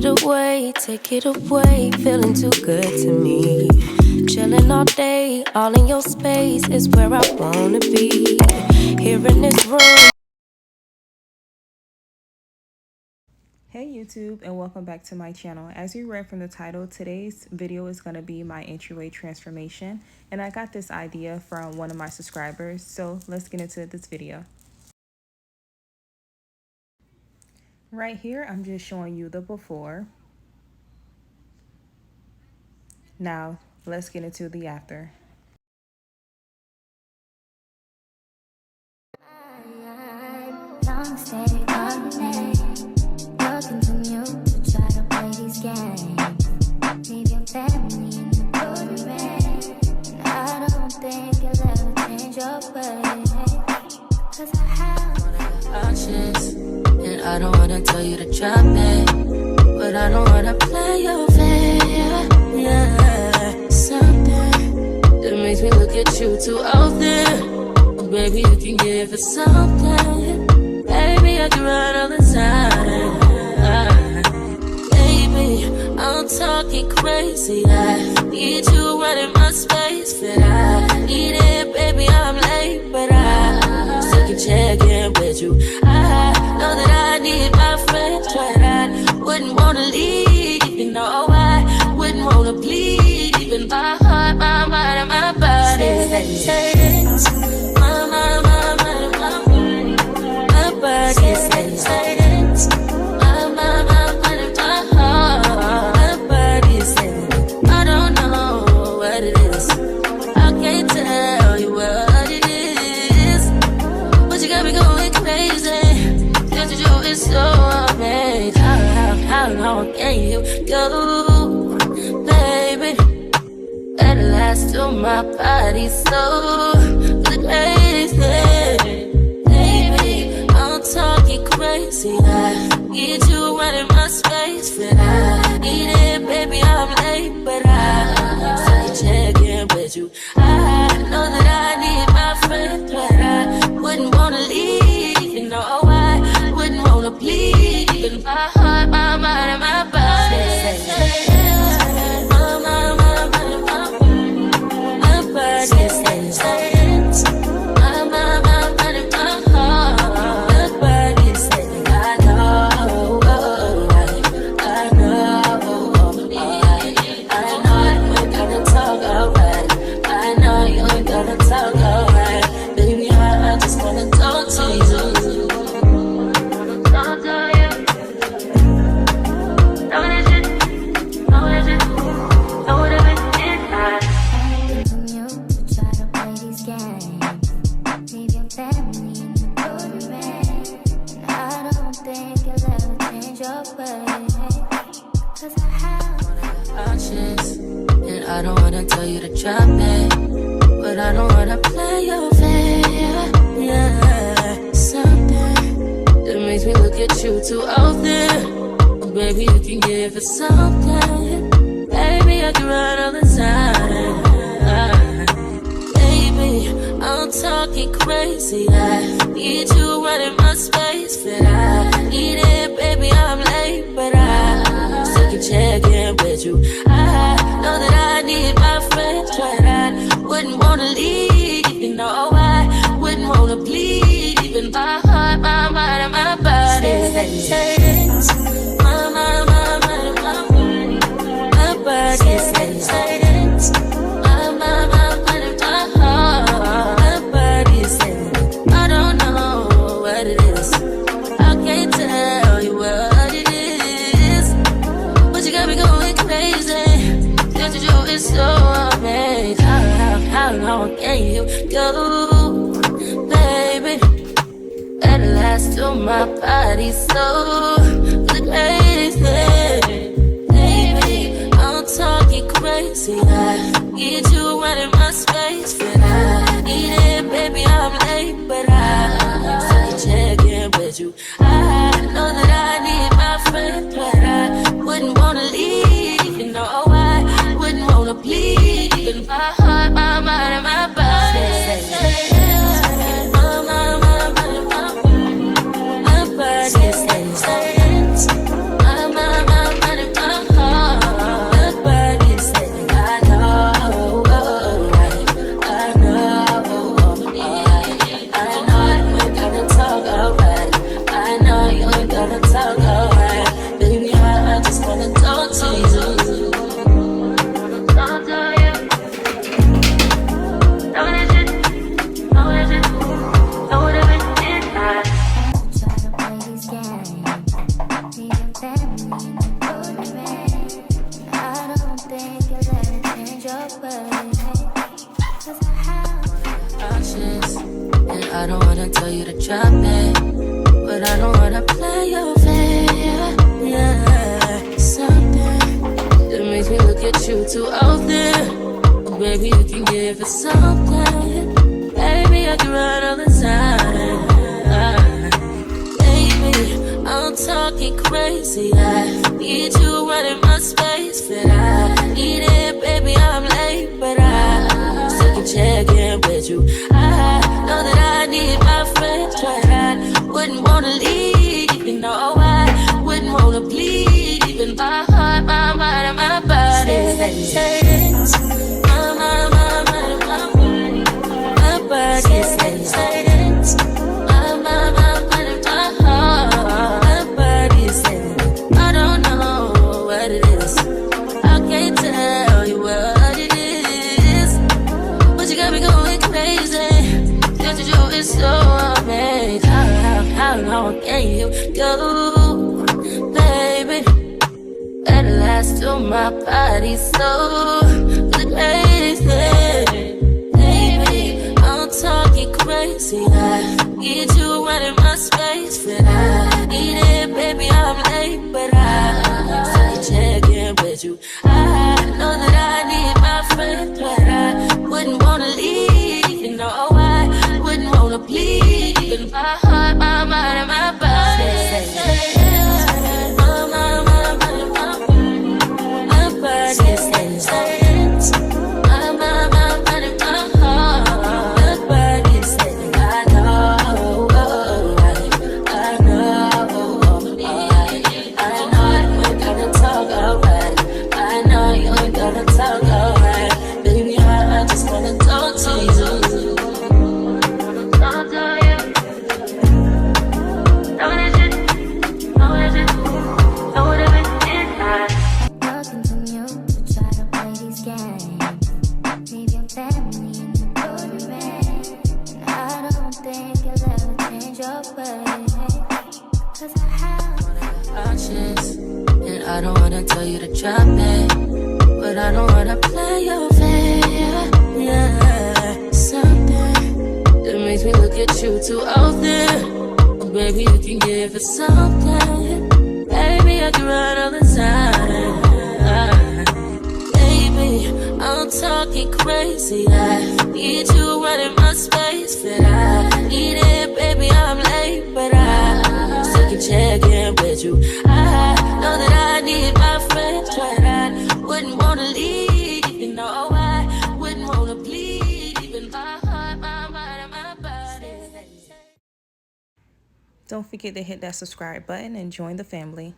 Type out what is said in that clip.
take it away, feeling too good to me. Chilling all day, all in your space is where I wanna be. Here in this room. Hey YouTube, and welcome back to my channel. As you read from the title, today's video is going to be my entryway transformation, and I got this idea from one of my subscribers, so let's get into this video. Right here, I'm just showing you the before. Now, let's get into the after. Leave your family in the road, and I don't think you'll ever change your ways. 'Cause I have options, and I don't wanna tell you to drop it, but I don't wanna play your fair. Yeah, something that makes me look at you too often. Oh, baby, you can give it something. Baby, I can run all the time. I'm talking crazy. I need you running my space, but I need it, baby. I'm late, but I still can check in with you. I know that I need my friends, but I wouldn't wanna leave. You know, I wouldn't wanna bleed. Even my heart, my mind, and my body. My mind, my body says so amazing. How long can you go, baby? At last till my body's so crazy. Baby, I'm talking crazy. I need you running my space, but I need it, baby. I'm late, but I still check in with you. I know that I need my friend, but I wouldn't wanna leave. You know why? Wanna bleed, even my heart, my mind, and my body. My body says my mind, and my heart. My body says I know, I know you ain't gonna talk alright. I know you ain't gonna talk alright. Baby, I just wanna talk to you. And I don't wanna tell you to drop it, but I don't wanna play your fair. Yeah, something that makes me look at you too often. Oh, baby, you can give it something. Baby, I can run all the time. Baby, I'm talking crazy. I need you running my space, but I need it, baby. I'm late, but I still can check in with you. I know that I need my friends, but I wouldn't wanna leave. You know I wouldn't wanna bleed. Even my heart, my mind, and my body. My mind, my body says my mind, and my heart. My body says I don't know what it is. I can't tell you what it is, but you got me going crazy. Just to do is so amazing. How long can you go, baby? At last till my body's so crazy. Baby, I'm talking crazy. I need you running my space, but I need it, baby. I'm late, but I still check in with you. I know that I need my friend, but I wouldn't wanna leave. You know I wouldn't wanna bleed. Even my heart, my mind, and my body. My body says family in the program. I don't think you'll ever change your ways. 'Cause I have Cautious, and I don't wanna tell you to drop it, but I don't wanna play your fair. Yeah, something that makes me look at you too often. Baby, you can give it something. Baby, I can run all the time. Baby, I'm talking crazy. I need you running my space, but I need it, baby. I'm late, but I still can check in with you. I know that I need my friends, but I wouldn't wanna leave. You know, I wouldn't wanna bleed. Even my heart, my mind, and my body. How long can you go, baby? At last till my body so crazy. Baby, I'm talking crazy. I need you running my space, but I need it, baby. I'm late, but I still check in with you. I know that I need my friend, but I wouldn't wanna leave. You know, I wouldn't wanna bleed. Even my heart, my mind, and my body. And I don't wanna tell you to drop it, but I don't wanna play your fair. Yeah, something that makes me look at you too often. Oh, baby, you can give it something. Baby, I can run all the time. Baby, I'm talking crazy. I need you running my space, but I need it, baby. I'm late, but I still can check in with you. I know that I need my friends, but I wouldn't wanna leave. You know, I wouldn't wanna bleed. Even my heart, my mind, and my body. Don't forget to hit that subscribe button and join the family.